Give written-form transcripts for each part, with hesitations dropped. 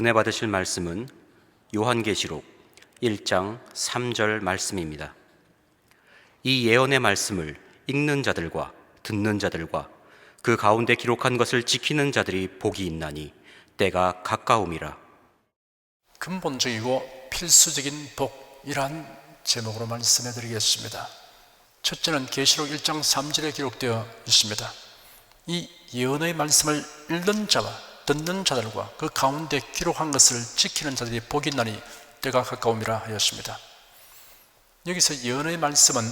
은혜 받으실 말씀은 요한계시록 1장 3절 말씀입니다. 이 예언의 말씀을 읽는 자들과 듣는 자들과 그 가운데 기록한 것을 지키는 자들이 복이 있나니 때가 가까움이라. 근본적이고 필수적인 복이란 제목으로 말씀해 드리겠습니다. 첫째는 계시록 1장 3절에 기록되어 있습니다. 이 예언의 말씀을 읽는 자와 듣는 자들과 그 가운데 기록한 것을 지키는 자들이 복이 있나니 때가 가까움이라 하였습니다. 여기서 예언의 말씀은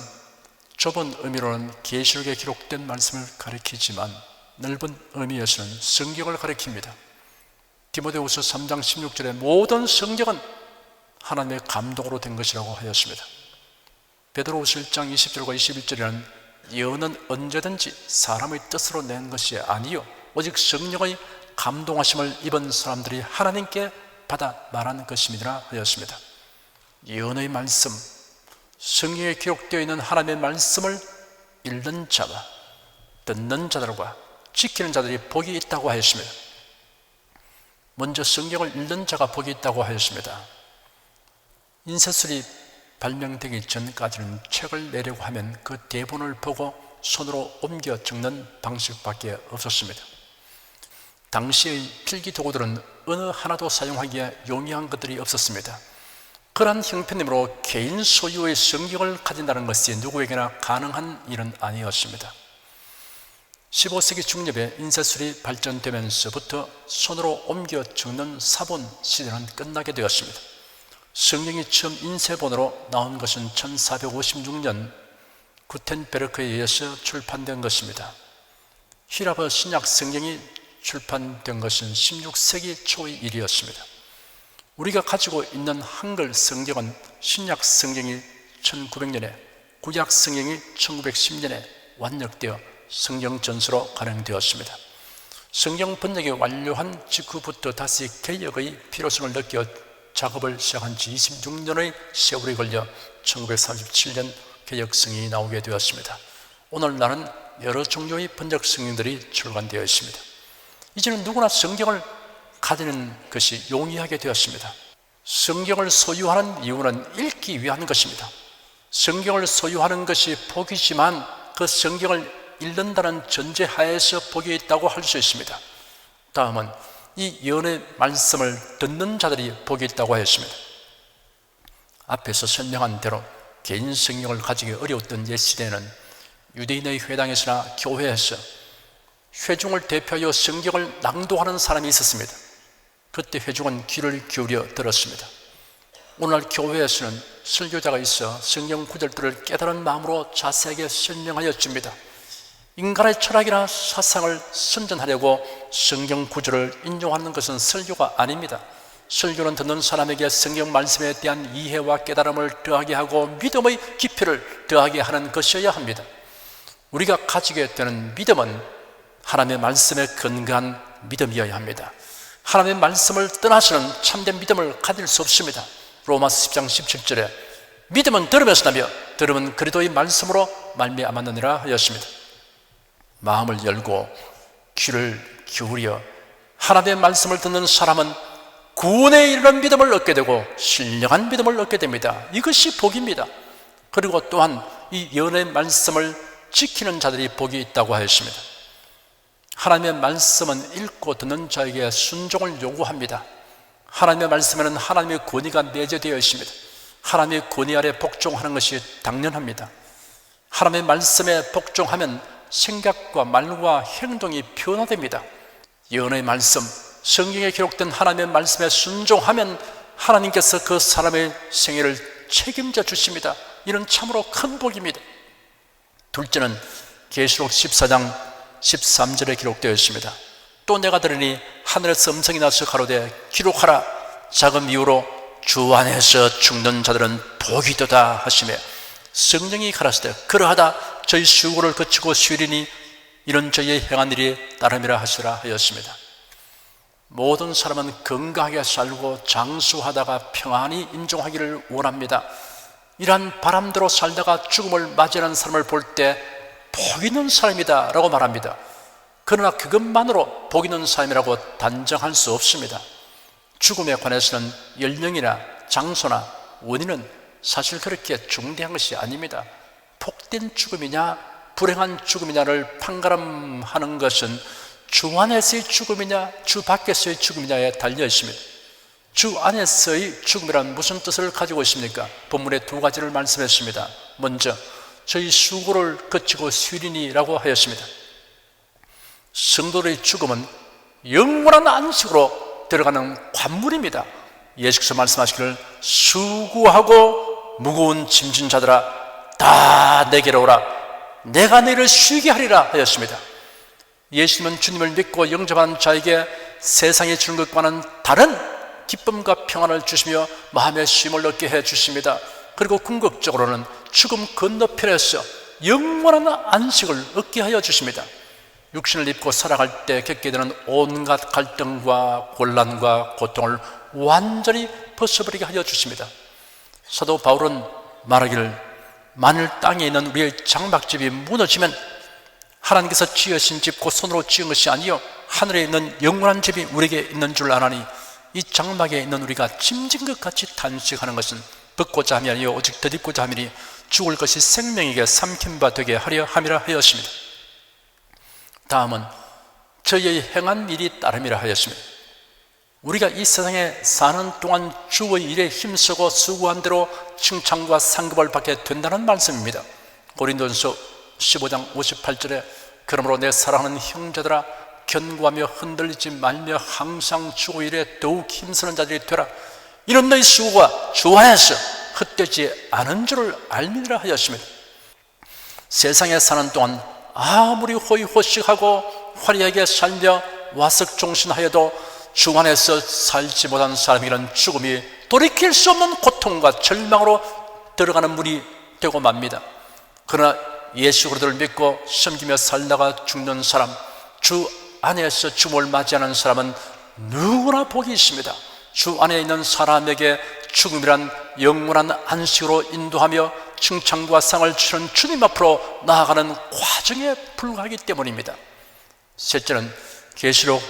좁은 의미로는 계시록에 기록된 말씀을 가리키지만 넓은 의미에서는 성경을 가리킵니다. 디모데후서 3장 16절에 모든 성경은 하나님의 감동으로 된 것이라고 하였습니다. 베드로후서 1장 20절과 21절에는 예언은 언제든지 사람의 뜻으로 낸 것이 아니요 오직 성령의 감동하심을 입은 사람들이 하나님께 받아 말하는 것입니다 하였습니다. 예언의 말씀, 성경에 기록되어 있는 하나님의 말씀을 읽는 자와 듣는 자들과 지키는 자들이 복이 있다고 하였습니다. 먼저 성경을 읽는 자가 복이 있다고 하였습니다. 인쇄술이 발명되기 전까지는 책을 내려고 하면 그 대본을 보고 손으로 옮겨 적는 방식밖에 없었습니다. 당시의 필기 도구들은 어느 하나도 사용하기에 용이한 것들이 없었습니다. 그러한 형편이므로 개인 소유의 성경을 가진다는 것이 누구에게나 가능한 일은 아니었습니다. 15세기 중엽에 인쇄술이 발전되면서부터 손으로 옮겨 적는 사본 시대는 끝나게 되었습니다. 성경이 처음 인쇄본으로 나온 것은 1456년 구텐베르크에 의해서 출판된 것입니다. 히라버 신약 성경이 출판된 것은 16세기 초의 일이었습니다. 우리가 가지고 있는 한글 성경은 신약 성경이 1900년에, 구약 성경이 1910년에 완역되어 성경 전서로 발행되었습니다. 성경 번역이 완료한 직후부터 다시 개역의 필요성을 느껴 작업을 시작한 지 26년의 세월이 걸려 1937년 개역 성경이 나오게 되었습니다. 오늘날은 여러 종류의 번역 성경들이 출간되어 있습니다. 이제는 누구나 성경을 가지는 것이 용이하게 되었습니다. 성경을 소유하는 이유는 읽기 위한 것입니다. 성경을 소유하는 것이 복이지만 그 성경을 읽는다는 전제하에서 복이 있다고 할 수 있습니다. 다음은 이 예언의 말씀을 듣는 자들이 복이 있다고 하였습니다. 앞에서 설명한 대로 개인 성경을 가지기 어려웠던 옛 시대에는 유대인의 회당에서나 교회에서 회중을 대표하여 성경을 낭독하는 사람이 있었습니다. 그때 회중은 귀를 기울여 들었습니다. 오늘날 교회에서는 설교자가 있어 성경 구절들을 깨달은 마음으로 자세하게 설명하여 줍니다. 인간의 철학이나 사상을 선전하려고 성경 구절을 인용하는 것은 설교가 아닙니다. 설교는 듣는 사람에게 성경 말씀에 대한 이해와 깨달음을 더하게 하고 믿음의 깊이를 더하게 하는 것이어야 합니다. 우리가 가지게 되는 믿음은 하나님의 말씀에 근거한 믿음이어야 합니다. 하나님의 말씀을 떠나서는 참된 믿음을 가질 수 없습니다. 로마서 10장 17절에 믿음은 들음에서 나며 들음은 그리스도의 말씀으로 말미암았느니라 하였습니다. 마음을 열고 귀를 기울여 하나님의 말씀을 듣는 사람은 구원에 이르는 믿음을 얻게 되고 신령한 믿음을 얻게 됩니다. 이것이 복입니다. 그리고 또한 이 예언의 말씀을 지키는 자들이 복이 있다고 하였습니다. 하나님의 말씀은 읽고 듣는 자에게 순종을 요구합니다. 하나님의 말씀에는 하나님의 권위가 내재되어 있습니다. 하나님의 권위 아래 복종하는 것이 당연합니다. 하나님의 말씀에 복종하면 생각과 말과 행동이 변화됩니다. 예언의 말씀, 성경에 기록된 하나님의 말씀에 순종하면 하나님께서 그 사람의 생애를 책임져 주십니다. 이는 참으로 큰 복입니다. 둘째는 계시록 14장 13절에 기록되어 있습니다. 또 내가 들으니 하늘에서 음성이 나서 가로되 기록하라. 작은 이유로 주 안에서 죽는 자들은 복이 있도다 하시며 성령이 가라사대 그러하다 저희 수고를 거치고 쉬리니 이런 저희의 행한 일이 따름이라 하시라 하였습니다. 모든 사람은 건강하게 살고 장수하다가 평안히 인종하기를 원합니다. 이러한 바람대로 살다가 죽음을 맞이하는 사람을 볼 때 복 있는 사람이다 라고 말합니다. 그러나 그것만으로 복 있는 사람이라고 단정할 수 없습니다. 죽음에 관해서는 연령이나 장소나 원인은 사실 그렇게 중대한 것이 아닙니다. 복된 죽음이냐 불행한 죽음이냐를 판가름하는 것은 주 안에서의 죽음이냐 주 밖에서의 죽음이냐에 달려 있습니다. 주 안에서의 죽음이란 무슨 뜻을 가지고 있습니까? 본문에 두 가지를 말씀했습니다. 먼저 저희 수고를 거치고 쉬리니라고 하였습니다. 성도의 죽음은 영원한 안식으로 들어가는 관문입니다. 예수께서 말씀하시기를 수고하고 무거운 짐진 자들아 다 내게로 오라 내가 너희를 쉬게 하리라 하였습니다. 예수님은 주님을 믿고 영접한 자에게 세상에 주는 것과는 다른 기쁨과 평안을 주시며 마음의 쉼을 얻게 해주십니다. 그리고 궁극적으로는 죽음 건너편에서 영원한 안식을 얻게 하여 주십니다. 육신을 입고 살아갈 때 겪게 되는 온갖 갈등과 곤란과 고통을 완전히 벗어버리게 하여 주십니다. 사도 바울은 말하기를 만일 땅에 있는 우리의 장막집이 무너지면 하나님께서 지으신 집 곧 손으로 지은 것이 아니요 하늘에 있는 영원한 집이 우리에게 있는 줄 아나니 이 장막에 있는 우리가 짐진 것 같이 단식하는 것은 벗고자 함이 아니요 오직 덧입고자 함이니 죽을 것이 생명에게 삼킨 바 되게 하려 함이라 하였습니다. 다음은 저희의 행한 일이 따름이라 하였습니다. 우리가 이 세상에 사는 동안 주의 일에 힘쓰고 수고한 대로 칭찬과 상급을 받게 된다는 말씀입니다. 고린도전서 15장 58절에 그러므로 내 사랑하는 형제들아 견고하며 흔들리지 말며 항상 주의 일에 더욱 힘쓰는 자들이 되라. 이런 너희 수고가 주 안에서 헛되지 않은 줄을 알미라 하였습니다. 세상에 사는 동안 아무리 호의호식하고 화려하게 살며 와석종신하여도 주 안에서 살지 못한 사람에게는 죽음이 돌이킬 수 없는 고통과 절망으로 들어가는 문이 되고 맙니다. 그러나 예수 그리스도를 믿고 섬기며 살다가 죽는 사람, 주 안에서 죽음을 맞이하는 사람은 누구나 복이 있습니다. 주 안에 있는 사람에게 죽음이란 영원한 안식으로 인도하며 칭찬과 상을 주는 주님 앞으로 나아가는 과정에 불과하기 때문입니다. 셋째는 계시록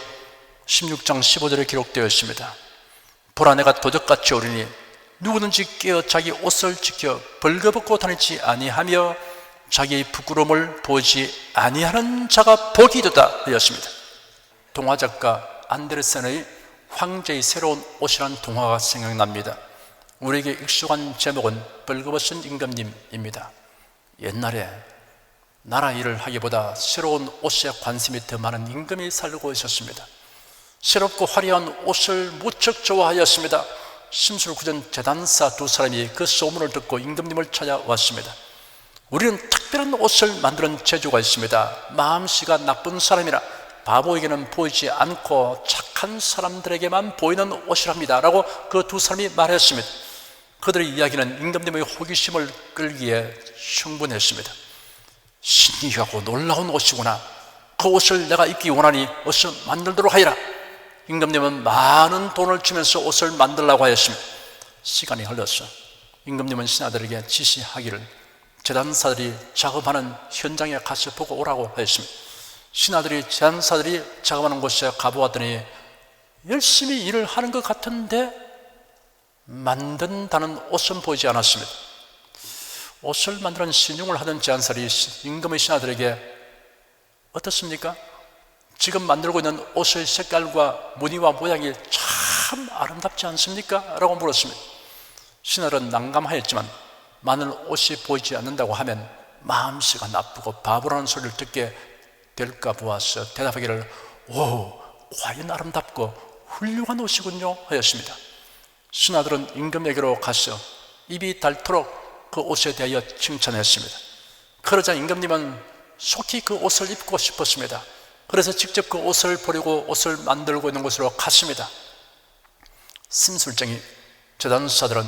16장 15절에 기록되어 있습니다. 보라 내가 도적같이 오리니 누구든지 깨어 자기 옷을 지켜 벌거벗고 다니지 아니하며 자기의 부끄러움을 보지 아니하는 자가 복이도다 하였습니다. 동화작가 안데르센의 황제의 새로운 옷이란 동화가 생각납니다. 우리에게 익숙한 제목은 벌거벗은 임금님입니다. 옛날에 나라 일을 하기보다 새로운 옷에 관심이 더 많은 임금이 살고 있었습니다. 새롭고 화려한 옷을 무척 좋아하였습니다. 심술구전 제단사 두 사람이 그 소문을 듣고 임금님을 찾아왔습니다. 우리는 특별한 옷을 만드는 재주가 있습니다. 마음씨가 나쁜 사람이라 바보에게는 보이지 않고 착한 사람들에게만 보이는 옷이랍니다 라고 그 두 사람이 말했습니다. 그들의 이야기는 임금님의 호기심을 끌기에 충분했습니다. 신기하고 놀라운 옷이구나. 그 옷을 내가 입기 원하니 어서 만들도록 하여라. 임금님은 많은 돈을 주면서 옷을 만들라고 하였습니다. 시간이 흘렀어. 임금님은 신하들에게 지시하기를 제단사들이 작업하는 현장에 가서 보고 오라고 하였습니다. 신하들이 제단사들이 작업하는 곳에 가보았더니 열심히 일을 하는 것 같은데 만든다는 옷은 보이지 않았습니다. 옷을 만드는 신용을 하던 제단사들이 임금의 신하들에게 어떻습니까? 지금 만들고 있는 옷의 색깔과 무늬와 모양이 참 아름답지 않습니까? 라고 물었습니다. 신하들은 난감하였지만 만일 옷이 보이지 않는다고 하면 마음씨가 나쁘고 바보라는 소리를 듣게 될까 보아서 대답하기를 오, 과연 아름답고 훌륭한 옷이군요 하였습니다. 신하들은 임금에게로 가서 입이 닳도록 그 옷에 대하여 칭찬했습니다. 그러자 임금님은 속히 그 옷을 입고 싶었습니다. 그래서 직접 그 옷을 버리고 옷을 만들고 있는 곳으로 갔습니다. 심술쟁이 제단사들은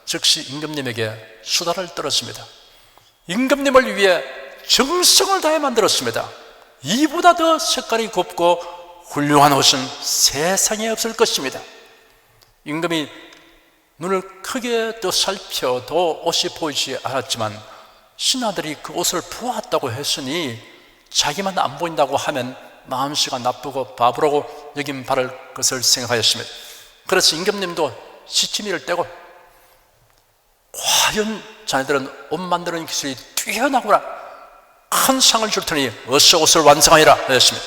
즉시 임금님에게 수다를 떨었습니다. 임금님을 위해 정성을 다해 만들었습니다. 이보다 더 색깔이 곱고 훌륭한 옷은 세상에 없을 것입니다. 임금이 눈을 크게 더 살펴도 옷이 보이지 않았지만 신하들이 그 옷을 보았다고 했으니 자기만 안 보인다고 하면 마음씨가 나쁘고 바보라고 여김 바를 것을 생각하였습니다. 그래서 임금님도 시치미를 떼고 과연 자네들은 옷 만드는 기술이 뛰어나구나, 큰 상을 줄 테니 어서 옷을 완성하여라 하였습니다.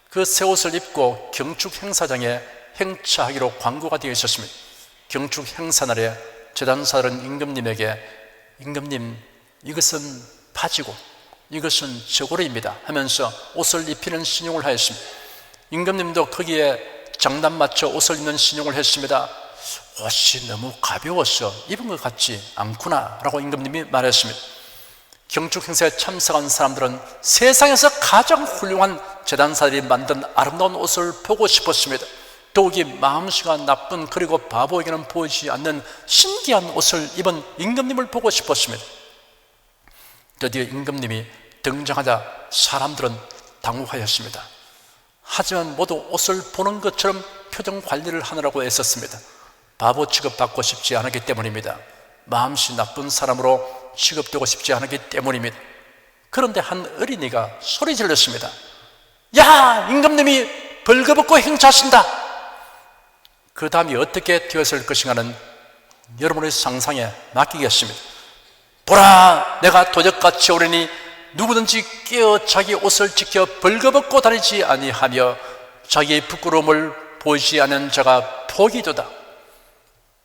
그 새 옷을 입고 경축 행사장에 행차하기로 광고가 되어 있었습니다. 경축 행사날에 제단사들은 임금님에게 임금님, 이것은 바지고 이것은 저고리입니다 하면서 옷을 입히는 신용을 하였습니다. 임금님도 거기에 장단 맞춰 옷을 입는 신용을 했습니다. 옷이 너무 가벼워서 입은 것 같지 않구나 라고 임금님이 말했습니다. 경축 행사에 참석한 사람들은 세상에서 가장 훌륭한 제단사들이 만든 아름다운 옷을 보고 싶었습니다. 더욱이 마음씨가 나쁜, 그리고 바보에게는 보이지 않는 신기한 옷을 입은 임금님을 보고 싶었습니다. 드디어 임금님이 등장하자 사람들은 당혹하였습니다. 하지만 모두 옷을 보는 것처럼 표정 관리를 하느라고 애썼습니다. 바보 취급받고 싶지 않았기 때문입니다. 마음씨 나쁜 사람으로 취급되고 싶지 않았기 때문입니다. 그런데 한 어린이가 소리 질렀습니다. 야, 임금님이 벌거벗고 행차하신다. 그 다음이 어떻게 되었을 것인가는 여러분의 상상에 맡기겠습니다. 보라, 내가 도적같이 오르니 누구든지 깨어 자기 옷을 지켜 벌거벗고 다니지 아니하며 자기의 부끄러움을 보이지 않는 자가 복이도다.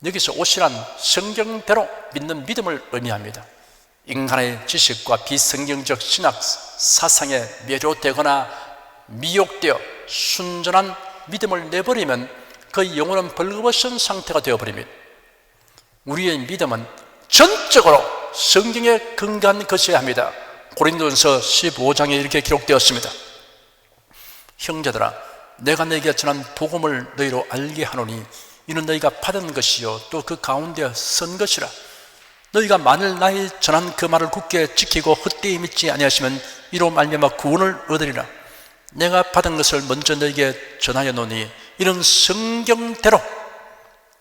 여기서 옷이란 성경대로 믿는 믿음을 의미합니다. 인간의 지식과 비성경적 신학 사상에 매료되거나 미혹되어 순전한 믿음을 내버리면 그 영혼은 벌거벗은 상태가 되어버립니다. 우리의 믿음은 전적으로 성경에 근거한 것이어야 합니다. 고린도전서 15장에 이렇게 기록되었습니다. 형제들아, 내가 너희에게 전한 복음을 너희로 알게 하노니 이는 너희가 받은 것이요 또 그 가운데 선 것이라. 너희가 만일 나의 전한 그 말을 굳게 지키고 헛되이 믿지 아니하시면 이로 말미암아 구원을 얻으리라. 내가 받은 것을 먼저 너희에게 전하여 노니 이는 성경대로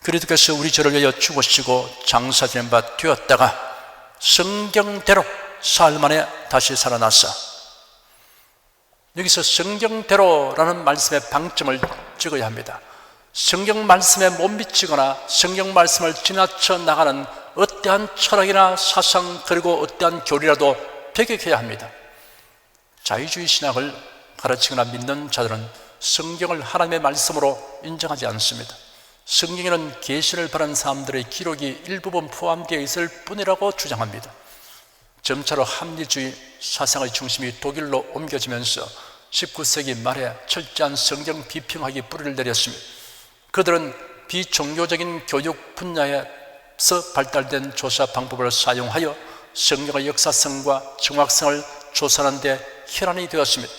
그리스도께서 우리 죄를 위하여 죽으시고 장사되는 바 되었다가 성경대로 사흘 만에 다시 살아났어. 여기서 성경대로라는 말씀의 방점을 찍어야 합니다. 성경 말씀에 못 미치거나 성경 말씀을 지나쳐 나가는 어떠한 철학이나 사상, 그리고 어떠한 교리라도 배격해야 합니다. 자유주의 신학을 가르치거나 믿는 자들은 성경을 하나님의 말씀으로 인정하지 않습니다. 성경에는 계시를 바라는 사람들의 기록이 일부분 포함되어 있을 뿐이라고 주장합니다. 점차로 합리주의 사상의 중심이 독일로 옮겨지면서 19세기 말에 철저한 성경 비평학이 뿌리를 내렸습니다. 그들은 비종교적인 교육 분야에서 발달된 조사 방법을 사용하여 성경의 역사성과 정확성을 조사하는 데 혈안이 되었습니다.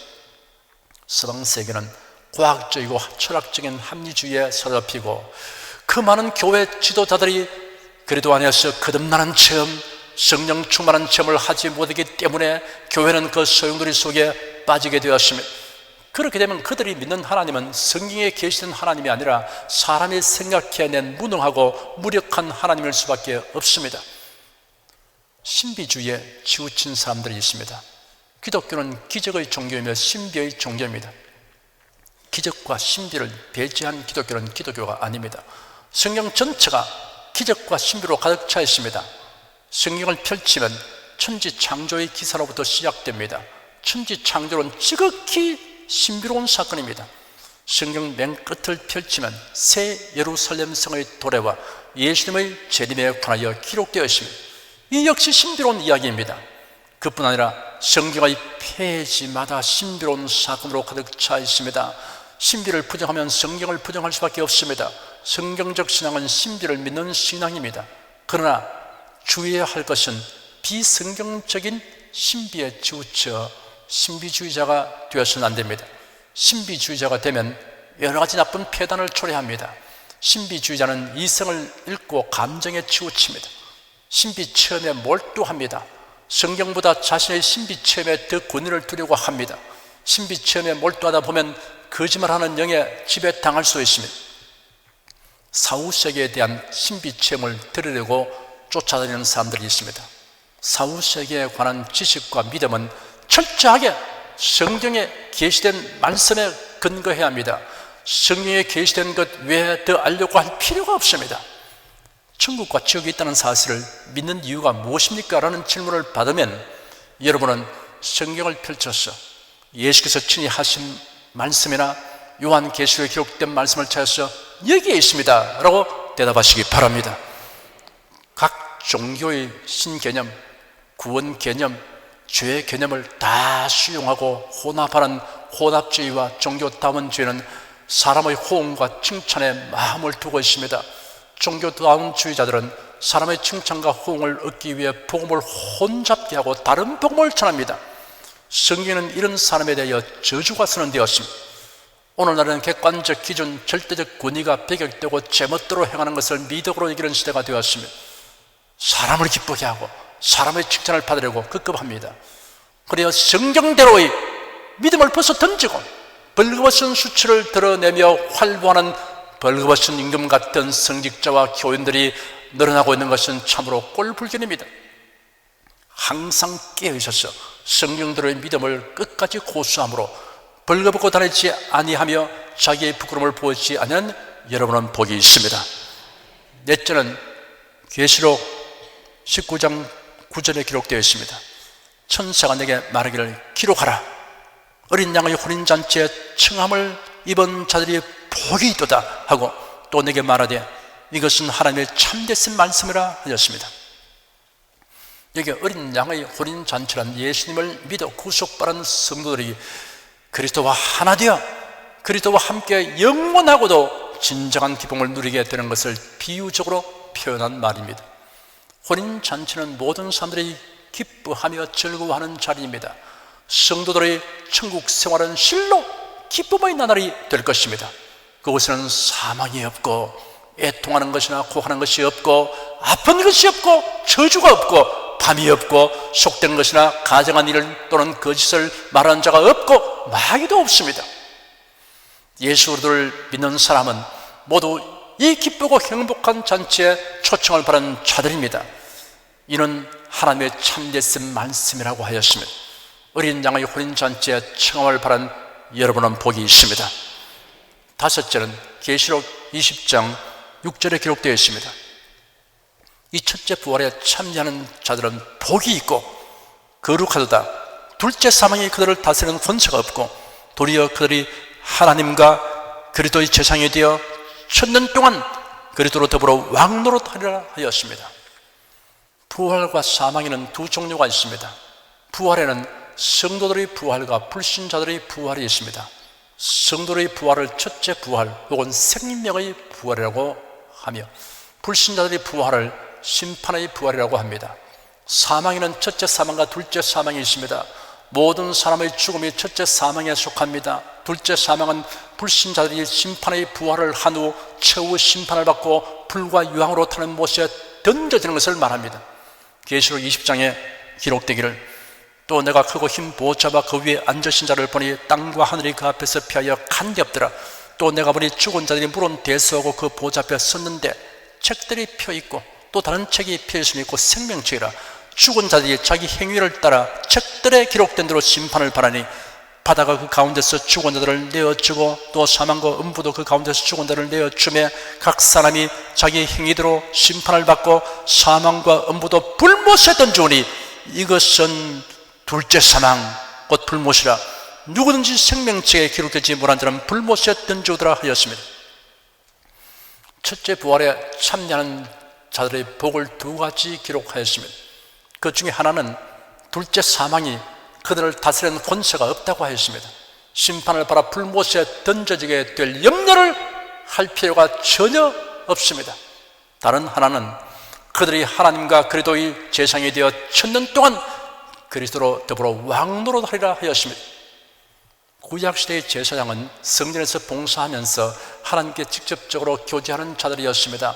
서방 세계는 과학적이고 철학적인 합리주의에 사로잡히고 그 많은 교회 지도자들이 그리도 안에서 거듭나는 체험, 성령 충만한 체험을 하지 못하기 때문에 교회는 그 소용돌이 속에 빠지게 되었습니다. 그렇게 되면 그들이 믿는 하나님은 성경에 계시는 하나님이 아니라 사람이 생각해낸 무능하고 무력한 하나님일 수밖에 없습니다. 신비주의에 치우친 사람들이 있습니다. 기독교는 기적의 종교이며 신비의 종교입니다. 기적과 신비를 배제한 기독교는 기독교가 아닙니다. 성경 전체가 기적과 신비로 가득 차 있습니다. 성경을 펼치면 천지 창조의 기사로부터 시작됩니다. 천지 창조는 지극히 신비로운 사건입니다. 성경 맨 끝을 펼치면 새 예루살렘 성의 도래와 예수님의 재림에 관하여 기록되어 있습니다. 이 역시 신비로운 이야기입니다. 그뿐 아니라 성경의 페이지마다 신비로운 사건으로 가득 차 있습니다. 신비를 부정하면 성경을 부정할 수밖에 없습니다. 성경적 신앙은 신비를 믿는 신앙입니다. 그러나 주의해야 할 것은 비성경적인 신비에 치우쳐 신비주의자가 되어서는 안 됩니다. 신비주의자가 되면 여러 가지 나쁜 폐단을 초래합니다. 신비주의자는 이성을 잃고 감정에 치우칩니다. 신비 체험에 몰두합니다. 성경보다 자신의 신비 체험에 더 권위를 두려고 합니다. 신비 체험에 몰두하다 보면 거짓말하는 영에 지배당할 수 있습니다. 사후세계에 대한 신비 체험을 들으려고 쫓아다니는 사람들이 있습니다. 사후세계에 관한 지식과 믿음은 철저하게 성경에 계시된 말씀에 근거해야 합니다. 성경에 계시된 것 외에 더 알려고 할 필요가 없습니다. 천국과 지옥이 있다는 사실을 믿는 이유가 무엇입니까? 라는 질문을 받으면 여러분은 성경을 펼쳐서 예수께서 친히 하신 말씀이나 요한계시록에 기록된 말씀을 찾아서 여기에 있습니다 라고 대답하시기 바랍니다. 각 종교의 신개념, 구원 개념, 죄의 개념을 다 수용하고 혼합하는 혼합주의와 종교다원주의는 사람의 호응과 칭찬에 마음을 두고 있습니다. 종교다원주의자들은 사람의 칭찬과 호응을 얻기 위해 복음을 혼잡게 하고 다른 복음을 전합니다. 성경에는 이런 사람에 대하여 저주가 선언되었습니다. 오늘날은 객관적 기준, 절대적 권위가 배격되고 제멋대로 행하는 것을 미덕으로 여기는 시대가 되었으며 사람을 기쁘게 하고 사람의 칭찬을 받으려고 급급합니다. 그래야 성경대로의 믿음을 벗어 던지고 벌거벗은 수치를 드러내며 활보하는 벌거벗은 임금 같은 성직자와 교인들이 늘어나고 있는 것은 참으로 꼴불견입니다. 항상 깨어있어서 성경대로의 믿음을 끝까지 고수함으로 벌거벗고 다니지 아니하며 자기의 부끄러움을 보이지 않는 여러분은 복이 있습니다. 넷째는 계시록 19장 9절에 기록되어 있습니다. 천사가 내게 말하기를 기록하라. 어린 양의 혼인잔치에 청함을 입은 자들이 복이 있도다 하고 또 내게 말하되 이것은 하나님의 참되신 말씀이라 하였습니다. 여기 어린 양의 혼인잔치란 예수님을 믿어 구속받은 성도들이 그리스도와 하나 되어 그리스도와 함께 영원하고도 진정한 기쁨을 누리게 되는 것을 비유적으로 표현한 말입니다. 혼인잔치는 모든 사람들이 기뻐하며 즐거워하는 자리입니다. 성도들의 천국 생활은 실로 기쁨의 나날이 될 것입니다. 그곳에는 사망이 없고 애통하는 것이나 고하는 것이 없고 아픈 것이 없고 저주가 없고 밤이 없고 속된 것이나 가정한 일을 또는 거짓을 말하는 자가 없고 마귀도 없습니다. 예수를 믿는 사람은 모두 이 기쁘고 행복한 잔치에 초청을 받은 자들입니다. 이는 하나님의 참되신 말씀이라고 하였으며 어린 양의 혼인잔치에 청함을 받은 여러분은 복이 있습니다. 다섯째는 계시록 20장 6절에 기록되어 있습니다. 이 첫째 부활에 참여하는 자들은 복이 있고 거룩하도다. 둘째 사망이 그들을 다스리는 권세가 없고 도리어 그들이 하나님과 그리스도의 제사장이 되어 1000년 동안 그리스도로 더불어 왕노릇하리라 하였습니다. 부활과 사망에는 두 종류가 있습니다. 부활에는 성도들의 부활과 불신자들의 부활이 있습니다. 성도들의 부활을 첫째 부활 혹은 생명의 부활이라고 하며 불신자들의 부활을 심판의 부활이라고 합니다. 사망에는 첫째 사망과 둘째 사망이 있습니다. 모든 사람의 죽음이 첫째 사망에 속합니다. 둘째 사망은 불신자들이 심판의 부활을 한 후 최후 심판을 받고 불과 유황으로 타는 못에 던져지는 것을 말합니다. 계시록 20장에 기록되기를 또 내가 크고 흰 보좌와 그 위에 앉으신 자를 보니 땅과 하늘이 그 앞에서 피하여 간겹더라. 또 내가 보니 죽은 자들이 물은 대수하고 그 보좌 앞에 섰는데 책들이 펴있고 또 다른 책이 펴있음이 있고 생명책이라. 죽은 자들이 자기 행위를 따라 책들에 기록된 대로 심판을 받으니 바다가 그 가운데서 죽은 자들을 내어주고 또 사망과 음부도 그 가운데서 죽은 자들을 내어주매 각 사람이 자기 행위대로 심판을 받고 사망과 음부도 불못에 던져오니 이것은 둘째 사망 곧 불못이라. 누구든지 생명책에 기록되지 못한 자는 불못에 던져오더라 하였습니다. 첫째 부활에 참여하는 자들의 복을 두 가지 기록하였습니다. 그 중에 하나는 둘째 사망이 그들을 다스리는 권세가 없다고 하였습니다. 심판을 받아 불못에 던져지게 될 염려를 할 필요가 전혀 없습니다. 다른 하나는 그들이 하나님과 그리스도의 제사장이 되어 1000년 동안 그리스도로 더불어 왕노릇하리라 하였습니다. 구약시대의 제사장은 성전에서 봉사하면서 하나님께 직접적으로 교제하는 자들이었습니다.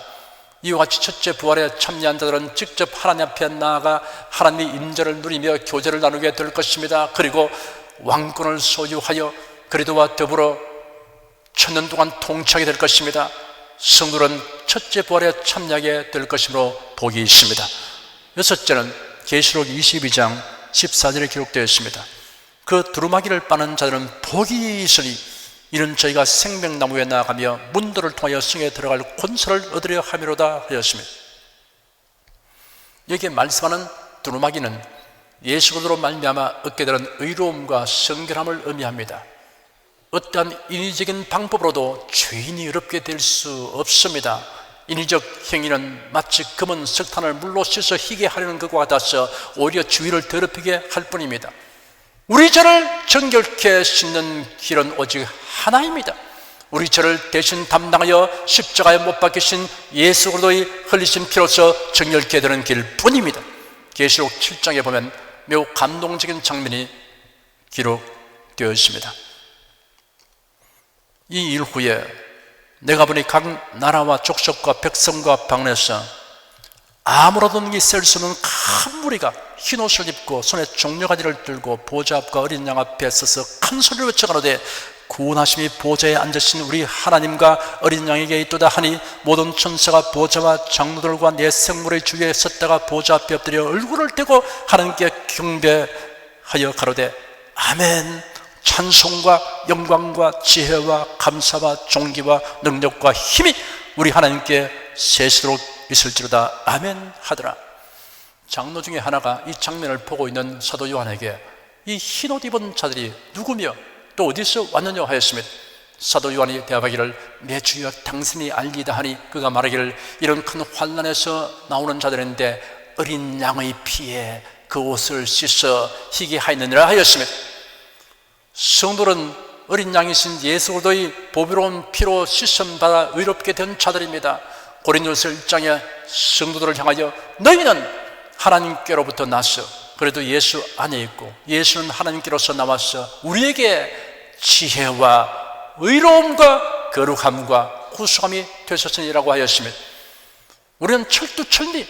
이와 같이 첫째 부활에 참여한 자들은 직접 하나님 앞에 나아가 하나님의 임재를 누리며 교제를 나누게 될 것입니다. 그리고 왕권을 소유하여 그리스도와 더불어 1000년 동안 통치하게 될 것입니다. 성도는 첫째 부활에 참여하게 될 것이므로 복이 있습니다. 여섯째는 계시록 22장 14절에 기록되어 있습니다. 그 두루마기를 빠는 자들은 복이 있으니 이는 저희가 생명나무에 나아가며 문들을 통하여 성에 들어갈 권세를 얻으려 함이로다 하였습니다. 여기에 말씀하는 두루마기는 예수 그리스도로 말미암아 얻게 되는 의로움과 성결함을 의미합니다. 어떠한 인위적인 방법으로도 죄인이 의롭게 될 수 없습니다. 인위적 행위는 마치 검은 석탄을 물로 씻어 희게 하려는 것과 같아서 오히려 주위를 더럽히게 할 뿐입니다. 우리 죄를 정결케 씻는 길은 오직 하나입니다. 우리 죄를 대신 담당하여 십자가에 못 박히신 예수 그리스도의 흘리신 피로서 정결케 되는 길뿐입니다. 계시록 7장에 보면 매우 감동적인 장면이 기록되어 있습니다. 이 일 후에 내가 보니 각 나라와 족속과 백성과 방언에서 아무라도 셀 수 없는 큰 무리가 흰 옷을 입고 손에 종려가지를 들고 보좌 앞과 어린 양 앞에 서서 큰 소리로 외쳐가로되 구원하심이 보좌에 앉으신 우리 하나님과 어린 양에게 있도다 하니 모든 천사가 보좌와 장로들과 내 생물의 주위에 섰다가 보좌 앞에 엎드려 얼굴을 대고 하나님께 경배하여 가로되 아멘. 찬송과 영광과 지혜와 감사와 존귀와 능력과 힘이 우리 하나님께 세시도록 있을지로다 아멘 하더라. 장로 중에 하나가 이 장면을 보고 있는 사도 요한에게 이 흰옷 입은 자들이 누구며 또 어디서 왔느냐 하였습니다. 사도 요한이 대답하기를 내 주여 당신이 알리다 하니 그가 말하기를 이런 큰 환난에서 나오는 자들인데 어린 양의 피에 그 옷을 씻어 희게 하였느니라 하였습니다. 성도는 어린 양이신 예수 그리스도의 보배로운 피로 씻음받아 의롭게 된 자들입니다. 고린도서 1장에 성도들을 향하여 너희는 하나님께로부터 나서 그래도 예수 안에 있고 예수는 하나님께로서 나와서 우리에게 지혜와 의로움과 거룩함과 구속함이 되셨으니라고 하였습니다. 우리는 철두철미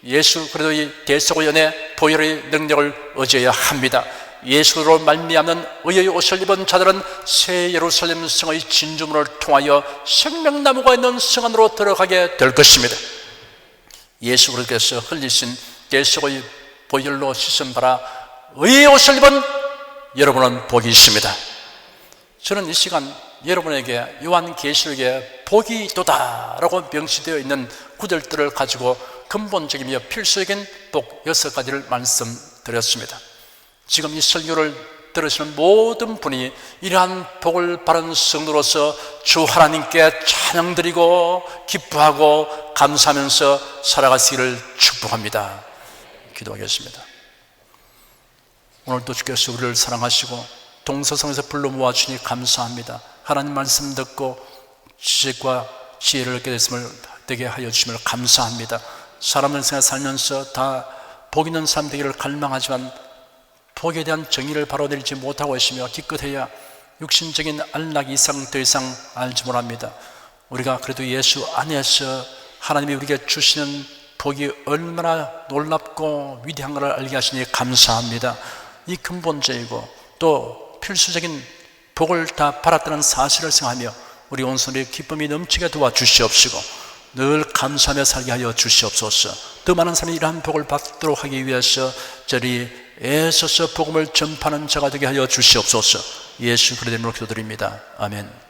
예수 그리스도의 대속의 은혜 보혈의 능력을 의지해야 합니다. 예수로 말미암는 의의 옷을 입은 자들은 새 예루살렘 성의 진주문을 통하여 생명나무가 있는 성 안으로 들어가게 될 것입니다. 예수 그리스도께서 흘리신 대속의 보혈로 씻은 바라 의의 옷을 입은 여러분은 복이 있습니다. 저는 이 시간 여러분에게 요한계시록에 복이 있도다라고 명시되어 있는 구절들을 가지고 근본적이며 필수적인 복 6가지를 말씀드렸습니다. 지금 이 설교를 들으시는 모든 분이 이러한 복을 바른 성도로서 주 하나님께 찬양드리고 기뻐하고 감사하면서 살아가시기를 축복합니다. 기도하겠습니다. 오늘도 주께서 우리를 사랑하시고 동서성에서 불러 모아주니 감사합니다. 하나님 말씀 듣고 지식과 지혜를 얻게 됐음을 되게 하여 주심을 감사합니다. 사람을 살면서 다 복 있는 삶 되기를 갈망하지만 복에 대한 정의를 바로 내리지 못하고 있으며 기껏해야 육신적인 안락 이상 더 이상 알지 못합니다. 우리가 그래도 예수 안에서 하나님이 우리에게 주시는 복이 얼마나 놀랍고 위대한 것을 알게 하시니 감사합니다. 이 근본적이고 또 필수적인 복을 다 받았다는 사실을 생각하며 우리 온 손에 기쁨이 넘치게 도와주시옵시고 늘 감사하며 살게 하여 주시옵소서. 더 많은 사람이 이러한 복을 받도록 하기 위해서 저리 애써서 복음을 전파하는 자가 되게 하여 주시옵소서. 예수 그리스도의 이름으로 기도드립니다. 아멘.